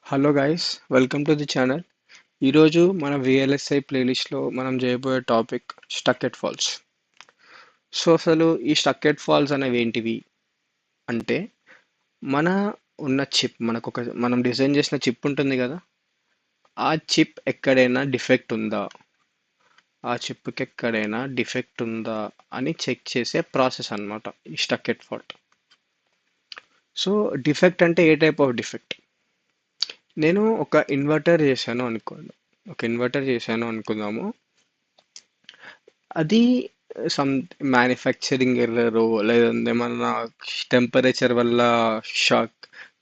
Hello guys, welcome to the channel. ఈరోజు మన VLSI ప్లేలిస్ట్లో మనం చేయబోయే topic stuck at faults. So అసలు ఈ స్టక్ ఎట్ ఫాల్స్ అనేవి ఏంటివి అంటే, మన ఉన్న చిప్ మనం డిజైన్ చేసిన చిప్ ఉంటుంది కదా, ఆ చిప్ ఎక్కడైనా డిఫెక్ట్ ఉందా, ఆ చిప్కి ఎక్కడైనా డిఫెక్ట్ ఉందా అని చెక్ చేసే ప్రాసెస్ అన్నమాట ఈ stuck at fault. So defect అంటే ఏ టైప్ ఆఫ్ డిఫెక్ట్? నేను ఒక ఇన్వర్టర్ చేశాను అనుకుందాము. అది సమ్ మ్యానుఫ్యాక్చరింగ్ ఎర్రర్ లేదంటే ఏమన్నా టెంపరేచర్ వల్ల షాక్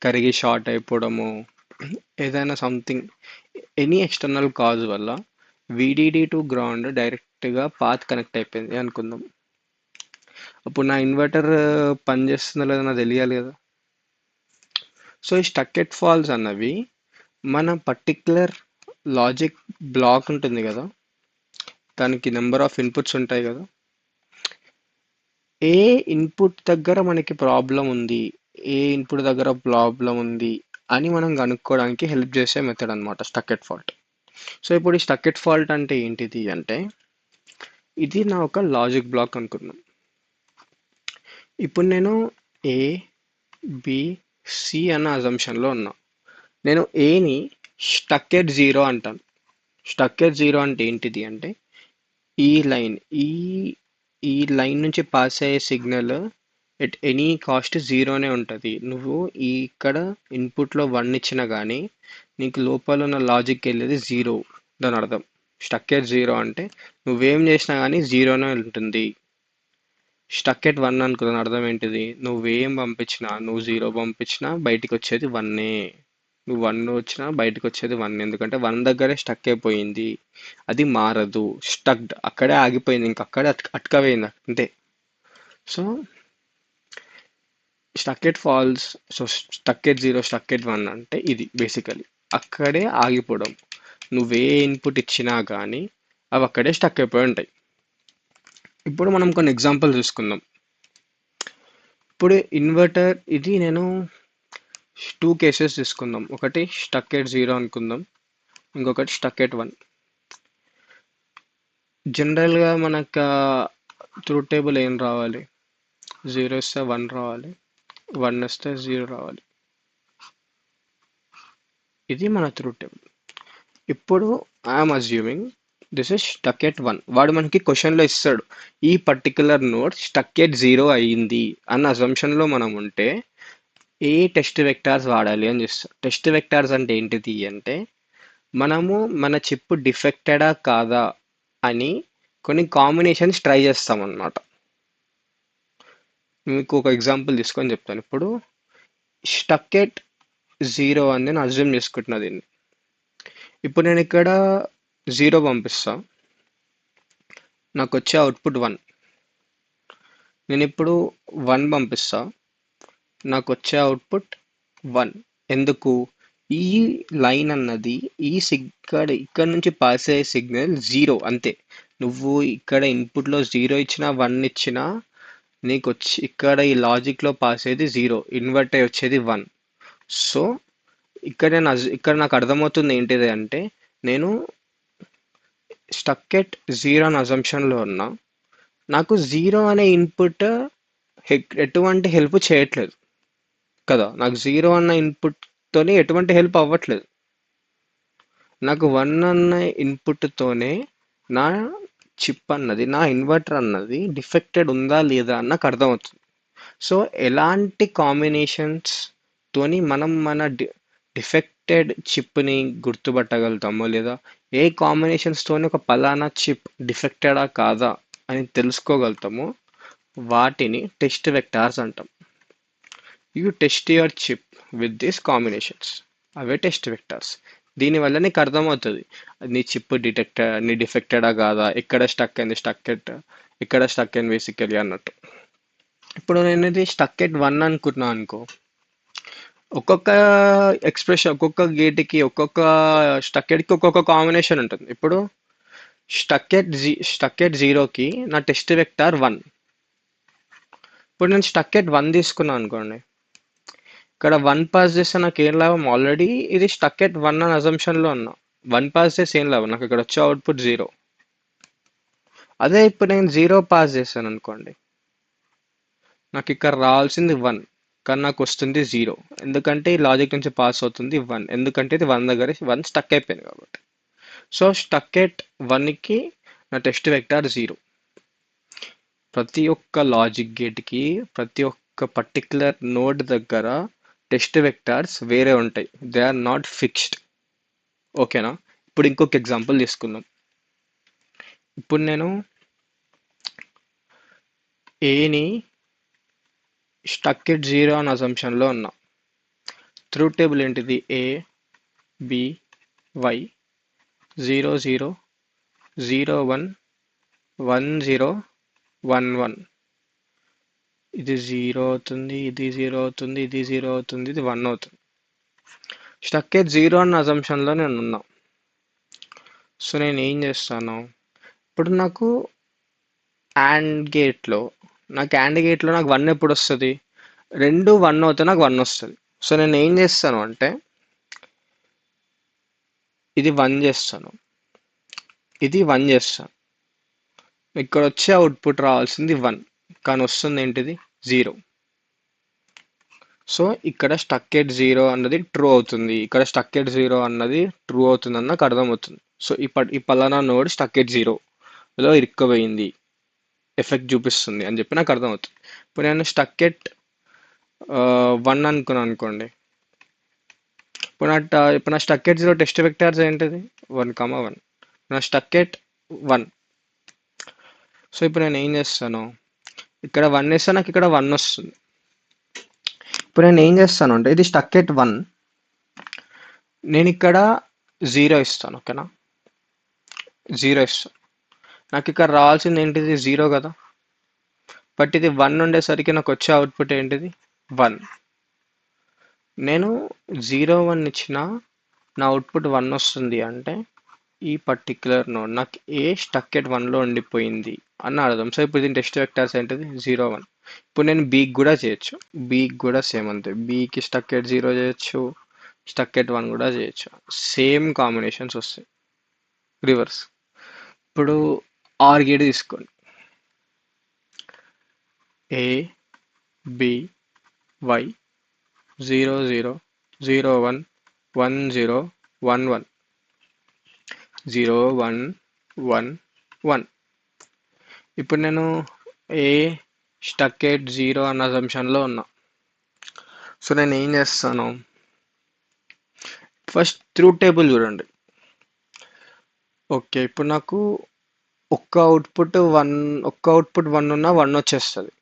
కరిగి షార్ట్ అయిపోవడము, ఏదైనా సంథింగ్ ఎనీ ఎక్స్టర్నల్ కాజ్ వల్ల విడిడి టు గ్రౌండ్ డైరెక్ట్గా పాత్ కనెక్ట్ అయిపోయింది అనుకుందాం. అప్పుడు నా ఇన్వర్టర్ పనిచేస్తుందో లేదో నాకు తెలియాలి కదా. సో ఈ స్టక్ ఎట్ ఫాల్స్ అన్నవి మన పర్టిక్యులర్ లాజిక్ బ్లాక్ ఉంటుంది కదా, దానికి నెంబర్ ఆఫ్ ఇన్పుట్స్ ఉంటాయి కదా. ఏ ఇన్పుట్ దగ్గర మనకి ప్రాబ్లం ఉంది, ఏ ఇన్పుట్ దగ్గర ప్రాబ్లం ఉంది అని మనం కనుక్కోవడానికి హెల్ప్ చేసే మెథడ్ అనమాట స్టక్ ఎట్ ఫాల్ట్. సో ఇప్పుడు ఈ స్టక్ ఎట్ ఫాల్ట్ అంటే ఏంటిది అంటే, ఇది నా ఒక లాజిక్ బ్లాక్ అనుకుందాం. ఇప్పుడు నేను ఏ బి సి అన్న అజంప్షన్లో ఉన్నా. నేను ఏని స్టక్ ఎట్ జీరో అంటాను. స్టక్ ఎట్ జీరో అంటే ఏంటిది అంటే, ఈ లైన్ ఈ ఈ లైన్ నుంచి పాస్ అయ్యే సిగ్నల్ ఎట్ ఎనీ కాస్ట్ జీరోనే ఉంటుంది. నువ్వు ఇక్కడ ఇన్పుట్లో వన్ ఇచ్చినా కానీ నీకు లోపల ఉన్న లాజిక్ వెళ్ళేది జీరో. దాని అర్థం స్టక్ ఎట్ జీరో అంటే నువ్వేం చేసినా కానీ జీరోనే ఉంటుంది. స్టక్ ఎట్ వన్ అనుకున్న అర్థం ఏంటిది? నువ్వేం పంపించినా, నువ్వు జీరో పంపించినా బయటికి వచ్చేది వన్నే. నువ్వు వన్ వచ్చినా బయటకు వచ్చేది వన్, ఎందుకంటే వన్ దగ్గరే స్టక్ అయిపోయింది. అది మారదు, స్టక్డ్ అక్కడే ఆగిపోయింది, ఇంక అక్కడే అట్కవేయింది అంతే. So stuck at faults, so stuck at zero, stuck at one అంటే ఇది బేసికలీ అక్కడే ఆగిపోవడం. నువ్వే ఇన్పుట్ ఇచ్చినా కానీ అవి అక్కడే స్టక్ అయిపోయి ఉంటాయి. ఇప్పుడు మనం కొన్ని ఎగ్జాంపుల్ చూసుకుందాం. ఇప్పుడు ఇన్వర్టర్ ఇది నేను టూ కేసెస్ తీసుకుందాం. ఒకటి స్టక్ ఎట్ జీరో అనుకుందాం, ఇంకొకటి స్టక్ ఎట్ వన్. జనరల్గా మనకు ట్రూత్ టేబుల్ ఏం రావాలి? జీరో ఇస్తే వన్ రావాలి, వన్ ఇస్తే జీరో రావాలి. ఇది మన ట్రూత్ టేబుల్. ఇప్పుడు I'm assuming this is stuck at one. వాడు మనకి క్వశ్చన్లో ఇస్తాడు, ఈ particular node stuck at zero అయ్యింది అన్న అజంప్షన్లో మనం ఉంటే ఏ టెస్ట్ వెక్టార్స్ వాడాలి అని చూస్తాం. టెస్ట్ వెక్టార్స్ అంటే ఏంటిది అంటే, మనము మన చిప్ డిఫెక్టెడా కాదా అని కొన్ని కాంబినేషన్స్ ట్రై చేస్తాం అన్నమాట. మీకు ఒక ఎగ్జాంపుల్ తీసుకొని చెప్తాను. ఇప్పుడు స్టక్ ఎట్ జీరో అని నేను అజ్యూమ్ చేసుకుంటున్నా దీన్ని. ఇప్పుడు నేను ఇక్కడ జీరో పంపిస్తా, నాకు వచ్చే అవుట్పుట్ వన్. నేను ఇప్పుడు వన్ పంపిస్తా, నాకు వచ్చే అవుట్పుట్ వన్. ఎందుకు? ఈ లైన్ అన్నది ఇక్కడ నుంచి పాస్ అయ్యే సిగ్నల్ జీరో అంతే. నువ్వు ఇక్కడ ఇన్పుట్లో జీరో ఇచ్చినా వన్ ఇచ్చినా నీకు వచ్చి ఇక్కడ ఈ లాజిక్లో పాస్ అయ్యేది జీరో, ఇన్వర్ట్ అయ్యి వచ్చేది వన్. సో ఇక్కడ నాకు అర్థమవుతుంది ఏంటిది అంటే, నేను స్టక్ ఎట్ జీరో అనే అజంప్షన్లో ఉన్నా. నాకు జీరో అనే ఇన్పుట్ ఎటువంటి హెల్ప్ చేయట్లేదు కదా, నాకు జీరో అన్న ఇన్పుట్తోని ఎటువంటి హెల్ప్ అవ్వట్లేదు. నాకు వన్ అన్న ఇన్పుట్తోనే నా చిప్ అన్నది, నా ఇన్వర్టర్ అన్నది డిఫెక్టెడ్ ఉందా లేదా అని నాకు అర్థమవుతుంది. సో ఎలాంటి కాంబినేషన్స్ తోని మనం మన డిఫెక్టెడ్ చిప్ని గుర్తుపట్టగలుగుతామో, లేదా ఏ కాంబినేషన్స్ తోని ఒక పలానా చిప్ డిఫెక్టెడా కాదా అని తెలుసుకోగలుగుతామో వాటిని టెస్ట్ వెక్టార్స్ అంటాం. You test your chip with these combinations, away test vectors. దీనివల్ల నీకు అర్థమవుతుంది నీ డిఫెక్టెడా కాదా, ఎక్కడ స్టక్ అయింది బేసికలీ అన్నట్టు. ఇప్పుడు నేను ఇది స్టక్ ఎట్ వన్ అనుకున్నా అనుకో, ఒక్కొక్క ఎక్స్ప్రెషన్, ఒక్కొక్క గేట్కి, ఒక్కొక్క స్టక్ ఎట్కి ఒక్కొక్క కాంబినేషన్ ఉంటుంది. ఇప్పుడు స్టక్ ఎట్ జీరోకి నా టెస్ట్ వెక్టార్ వన్. ఇప్పుడు నేను స్టక్ ఎట్ వన్ తీసుకున్నాను అనుకోండి, ఇక్కడ 1 పాస్ చేస్తే నాకు ఏం లాభం? ఆల్రెడీ ఇది స్టక్ ఎట్ 1 అని అజంప్షన్లో ఉన్నా. 1 పాస్ చేస్తే ఏం లాభం? నాకు ఇక్కడ వచ్చే అవుట్పుట్ 0. అదే ఇప్పుడు నేను 0 పాస్ చేశాను అనుకోండి, నాకు ఇక్కడ రావాల్సింది 1, కానీ నాకు వస్తుంది 0. ఎందుకంటే ఈ లాజిక్ నుంచి పాస్ అవుతుంది 1, ఎందుకంటే ఇది 1 దగ్గర 1 స్టక్ అయిపోయింది కాబట్టి. సో స్టక్ ఎట్ 1కి నా టెస్ట్ వెక్టార్ 0. ప్రతి ఒక్క లాజిక్ గేట్కి ప్రతి ఒక్క పర్టికులర్ నోడ్ దగ్గర టెస్ట్ వెక్టార్స్ వేరే ఉంటాయి. They are not fixed. ఓకేనా? ఇప్పుడు ఇంకొక ఎగ్జాంపుల్ తీసుకుందాం. ఇప్పుడు నేను ఏని స్టక్ ఎట్ 0 అని అజంప్షన్లో ఉన్నా. ట్రూత్ టేబుల్ ఏంటిది? ఏ, బి, వై, 0 0 0 1 1 0 1 1. ఇది 0 అవుతుంది, ఇది 0 అవుతుంది, ఇది 0 అవుతుంది, ఇది 1 అవుతుంది. స్టక్ ఎట్ 0 అన్న అజంప్షన్లో నేను ఉన్నా. సో నేను ఏం చేస్తాను, ఇప్పుడు నాకు AND గేట్లో నాకు 1 ఎప్పుడు వస్తుంది? రెండు 1 అవుతే నాకు 1 వస్తుంది. సో నేను ఏం చేస్తాను అంటే ఇది 1 చేస్తాను, ఇది 1 చేస్తాను. ఇక్కడ వచ్చే అవుట్పుట్ రావాల్సింది 1, కానీ వస్తుంది ఏంటిది? 0. సో ఇక్కడ స్టక్ ఎట్ 0 అన్నది ట్రూ అవుతుంది, ఇక్కడ స్టక్ ఎట్ 0 అన్నది ట్రూ అవుతుంది అని నాకు అర్థమవుతుంది. సో ఈ పలానా నోడ్ స్టక్ ఎట్ 0లో ఇరుక్కుపోయింది, ఎఫెక్ట్ చూపిస్తుంది అని చెప్పి నాకు అర్థమవుతుంది. ఇప్పుడు నేను స్టక్ ఎట్ 1 అనుకున్నాను అనుకోండి. ఇప్పుడు నా స్టక్ ఎట్ 0 టెస్ట్ వెక్టార్స్ ఏంటిది? 1, 1. నా స్టక్ ఎట్ 1. సో ఇప్పుడు నేను ఏం చేస్తాను, ఇక్కడ 1 వేస్తే నాకు ఇక్కడ 1 వస్తుంది. ఇప్పుడు నేను ఏం చేస్తాను అంటే ఇది స్టక్ ఎట్ 1, నేను ఇక్కడ 0 ఇస్తాను. ఓకేనా? 0 ఇస్తాను. నాకు ఇక్కడ రావాల్సింది ఏంటిది? 0 కదా. బట్ ఇది 1 ఉండేసరికి నాకు వచ్చే అవుట్పుట్ ఏంటిది? 1. నేను 0 1 ఇచ్చిన నా అవుట్పుట్ 1 వస్తుంది అంటే ఈ పర్టిక్యులర్ నోడ్ నాకు ఏ స్టక్ ఎట్ 1లో ఉండిపోయింది అని అర్థం. సో ఇప్పుడు దీని టెస్ట్ వెక్టార్స్ ఏంటిది? 0 1. ఇప్పుడు నేను బీకి కూడా చేయొచ్చు, బీకి కూడా సేమ్ అంతే. బీకి స్టక్ ఎట్ 0 చేయొచ్చు, స్టక్ ఎట్ 1 కూడా చేయొచ్చు. సేమ్ కాంబినేషన్స్ వస్తాయి రివర్స్. ఇప్పుడు ఆర్ గేట్ తీసుకోండి. ఏ, బి, వై, 0 0 0 1 1 0 1 1 0 1 1 1. ఇప్పుడు నేను ఏ స్టక్ ఎట్ 0 అన్న అజంప్షన్లో ఉన్నా. సో నేను ఏం చేస్తాను, ఫస్ట్ ట్రూత్ టేబుల్ చూడండి. ఓకే, ఇప్పుడు నాకు ఒక్క అవుట్పుట్ 1 ఉన్నా 1 వచ్చేస్తుంది.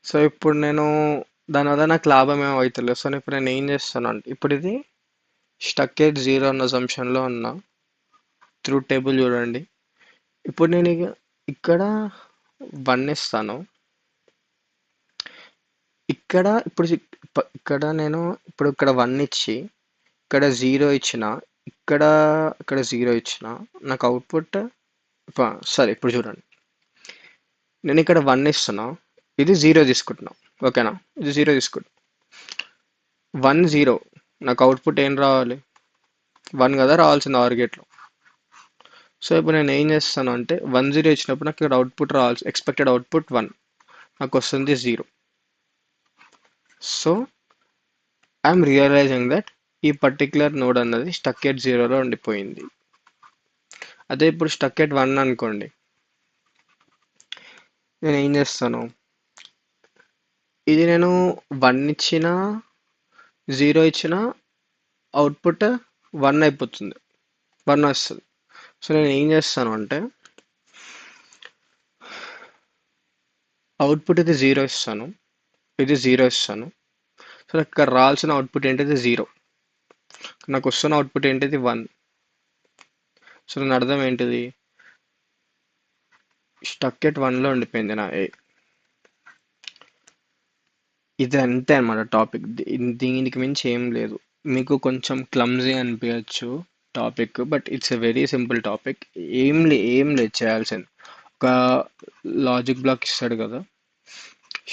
సో ఇప్పుడు నేను దానివల్ల నాకు లాభం ఏమో అవుతలేదు. సో ఇప్పుడు నేను ఏం చేస్తాను అంటే ఇప్పుడు ఇది స్టక్ ఎట్ 0 అన్న అజంప్షన్లో ఉన్నా. ట్రూత్ టేబుల్ చూడండి. ఇప్పుడు నేను ఇక్కడ 1 ఇస్తాను. ఇక్కడ నేను ఇక్కడ 1 ఇచ్చి ఇక్కడ 0 ఇచ్చిన, ఇక్కడ 0 ఇచ్చిన, నాకు అవుట్పుట్ సరే ఇప్పుడు చూడండి. నేను ఇక్కడ 1 ఇస్తున్నా, ఇది 0 తీసుకుంటున్నా. ఓకేనా? ఇది 0 తీసుకుంటా. 1 0 నాకు అవుట్పుట్ ఏం రావాలి? 1 కదా రావాల్సింది ఆర్ గేట్లో. సో ఇప్పుడు నేను ఏం చేస్తాను అంటే 1 0 ఇచ్చినప్పుడు నాకు ఇక్కడ అవుట్పుట్ రావాల్సి ఎక్స్పెక్టెడ్ అవుట్పుట్ 1, నాకు వస్తుంది 0. సో ఐఎమ్ రియలైజింగ్ దట్ ఈ పర్టిక్యులర్ నోడ్ అన్నది స్టక్ ఎట్ 0లో ఉండిపోయింది. అదే ఇప్పుడు స్టక్ ఎట్ 1 అనుకోండి, నేను ఏం చేస్తాను, ఇది నేను 1 ఇచ్చిన 0 ఇచ్చిన అవుట్పుట్ 1 అయిపోతుంది, 1 వస్తుంది. సో నేను ఏం చేస్తాను అంటే అవుట్పుట్ ఇది 0 ఇస్తాను, ఇది 0 ఇస్తాను. సో నాకు ఇక్కడ రావాల్సిన అవుట్పుట్ ఏంటిది? 0. నాకు వస్తున్న అవుట్పుట్ ఏంటిది? 1. సో దాని అర్థం ఏంటిది? స్టక్ ఎట్ 1లో ఉండిపోయింది నా ఏ. ఇది అంతే అనమాట టాపిక్. దీనికి మించి ఏం లేదు. మీకు కొంచెం క్లమ్జీ అనిపించచ్చు topic, but it's a very simple topic. ఏం లేదు చేయాల్సింది. ఒక లాజిక్ బ్లాక్ ఇస్తాడు కదా,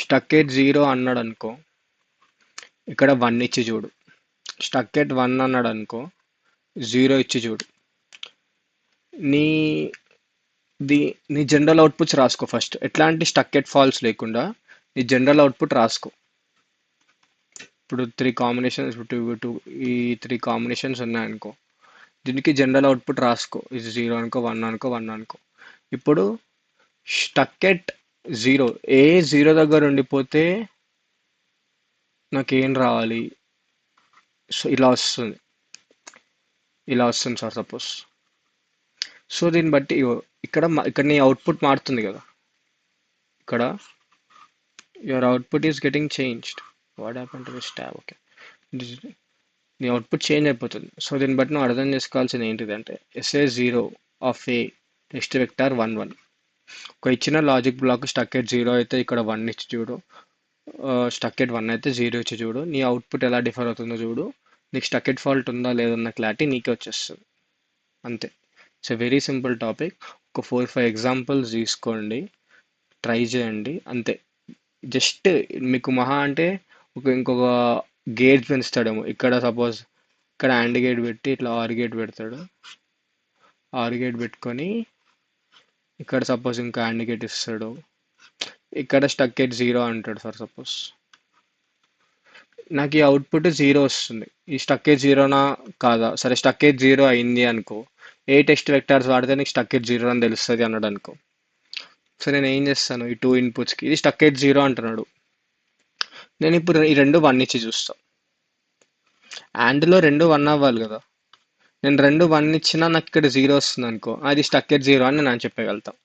స్టక్ ఎట్ 0 అన్నాడు అనుకో, ఇక్కడ 1 ఇచ్చి చూడు. స్టక్ ఎట్ 1 అన్నాడు అనుకో, 0 ఇచ్చి చూడు. నీ ది నీ జనరల్ అవుట్పుట్స్ రాసుకో ఫస్ట్. ఎట్లాంటి స్టక్ ఎట్ ఫాల్స్ లేకుండా నీ జనరల్ అవుట్పుట్ రాసుకో. ఇప్పుడు ఈ త్రీ కాంబినేషన్స్ ఉన్నాయనుకో, దీనికి జనరల్ అవుట్పుట్ రాసుకో. ఇది 0 అనుకో, 1 అనుకో, 1 అనుకో. ఇప్పుడు స్టక్ ఎట్ 0, ఏ 0 దగ్గర ఉండిపోతే నాకేం రావాలి? సో ఇలా వస్తుంది సార్ సపోజ్. సో దీన్ని బట్టి ఇక్కడ నీ అవుట్పుట్ మారుతుంది కదా. ఇక్కడ your output is getting changed. What happen to this tab? Okay, నీ అవుట్పుట్ చేంజ్ అయిపోతుంది. సో దీన్ని బట్టి నువ్వు అర్థం చేసుకోవాల్సింది ఏంటిదంటే, SA 0 of a test vector 1 1. ఒక ఇచ్చిన లాజిక్ బ్లాక్ స్టక్ ఎట్ 0 అయితే ఇక్కడ 1 ఇచ్చి చూడు, స్టక్ ఎట్ 1 అయితే 0 ఇచ్చి చూడు. నీ అవుట్పుట్ ఎలా డిఫర్ అవుతుందో చూడు. నీకు స్టక్ ఎట్ ఫాల్ట్ ఉందా లేదన్న క్లారిటీ నీకే వచ్చేస్తుంది. అంతే. It's a very simple topic. ఒక 4-5 ఎగ్జాంపుల్స్ తీసుకోండి, ట్రై చేయండి, అంతే. జస్ట్ మీకు మహా అంటే ఇంకొక గేట్ పెంచుతాడేమో. ఇక్కడ సపోజ్ ఇక్కడ AND గేట్ పెట్టి ఇట్లా OR గేట్ పెడతాడు. OR గేట్ పెట్టుకొని ఇక్కడ సపోజ్ ఇంకా AND గేట్ ఇస్తాడు. ఇక్కడ స్టక్ ఎట్ 0 అంటాడు ఫర్ సపోజ్. నాకు ఈ అవుట్పుట్ 0 వస్తుంది. ఈ స్టక్ ఎట్ 0నా కాదా? సరే, స్టక్ ఎట్ 0 అయింది అనుకో. ఏ టెస్ట్ వెక్టార్స్ వాడితే నీకు స్టక్ ఎట్ 0 అని తెలుస్తుంది అన్నాడు అనుకో. సో నేను ఏం చేస్తాను, ఈ 2 ఇన్పుట్స్కి ఇది స్టక్ ఎట్ 0 అంటున్నాడు. నేను ఇప్పుడు ఈ రెండు 1 ఇచ్చి చూస్తాను. ANDలో రెండు 1 అవ్వాలి కదా. నేను రెండు 1 ఇచ్చినా నాకు ఇక్కడ 0 వస్తుంది అనుకో, అది స్టక్ ఎట్ 0 అని నేను చెప్పగలుగుతాను.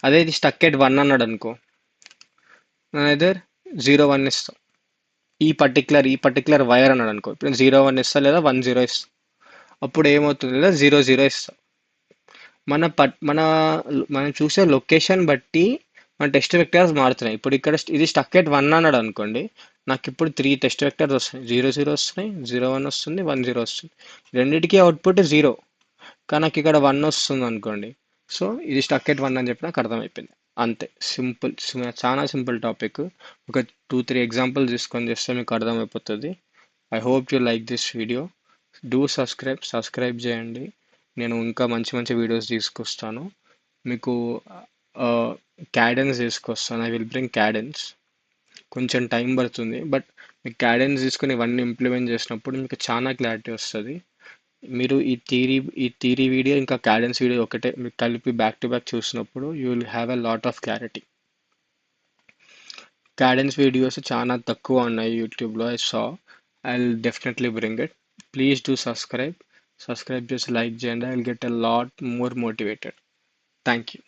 అదే ఇది స్టక్ ఎట్ 1 అన్నాడు అనుకో, నేను అయితే 0 1 ఇస్తాను. ఈ పర్టికులర్ వైర్ అన్నాడు అనుకో, ఇప్పుడు 0 1 ఇస్తా లేదా 1 0 ఇస్తా. అప్పుడు ఏమవుతుంది, లేదా 0 0 ఇస్తా. మన మనం చూసే లొకేషన్ బట్టి మన టెస్ట్ వెక్టర్స్ మారుతున్నాయి. ఇప్పుడు ఇక్కడ ఇది స్టక్ ఎట్ 1 అన్నాడు అనుకోండి, నాకు ఇప్పుడు 3 టెస్ట్ వెక్టర్స్ వస్తున్నాయి. 0 0 వస్తున్నాయి, 0 1 వస్తుంది, 1 0 వస్తుంది. రెండింటికి అవుట్పుట్ 0, కానీ నాకు ఇక్కడ 1 వస్తుంది అనుకోండి. సో ఇది స్టక్ ఎట్ 1 అని చెప్పి నాకు అర్థమైపోయింది. అంతే, సింపుల్. చాలా సింపుల్ టాపిక్. ఒక 2-3 ఎగ్జాంపుల్స్ తీసుకొని చేస్తే మీకు అర్థమైపోతుంది. I hope you like this video. Do subscribe చేయండి. నేను ఇంకా మంచి మంచి వీడియోస్ తీసుకొస్తాను. మీకు క్యాడెన్స్ తీసుకొస్తాను. I will bring Cadence. కొంచెం టైం పడుతుంది, బట్ మీకు క్యాడెన్స్ తీసుకొని ఇవన్నీ ఇంప్లిమెంట్ చేసినప్పుడు మీకు చాలా క్లారిటీ వస్తుంది. మీరు ఈ థీరీ వీడియో ఇంకా క్యాడెన్స్ వీడియో ఒకటే మీకు కలిపి బ్యాక్ టు బ్యాక్ చూసినప్పుడు you will have a lot of clarity. Cadence videos చాలా తక్కువ ఉన్నాయి యూట్యూబ్లో. I will definitely bring it. Please do subscribe చేసి లైక్ చేయండి. I will get a lot more motivated. Thank you.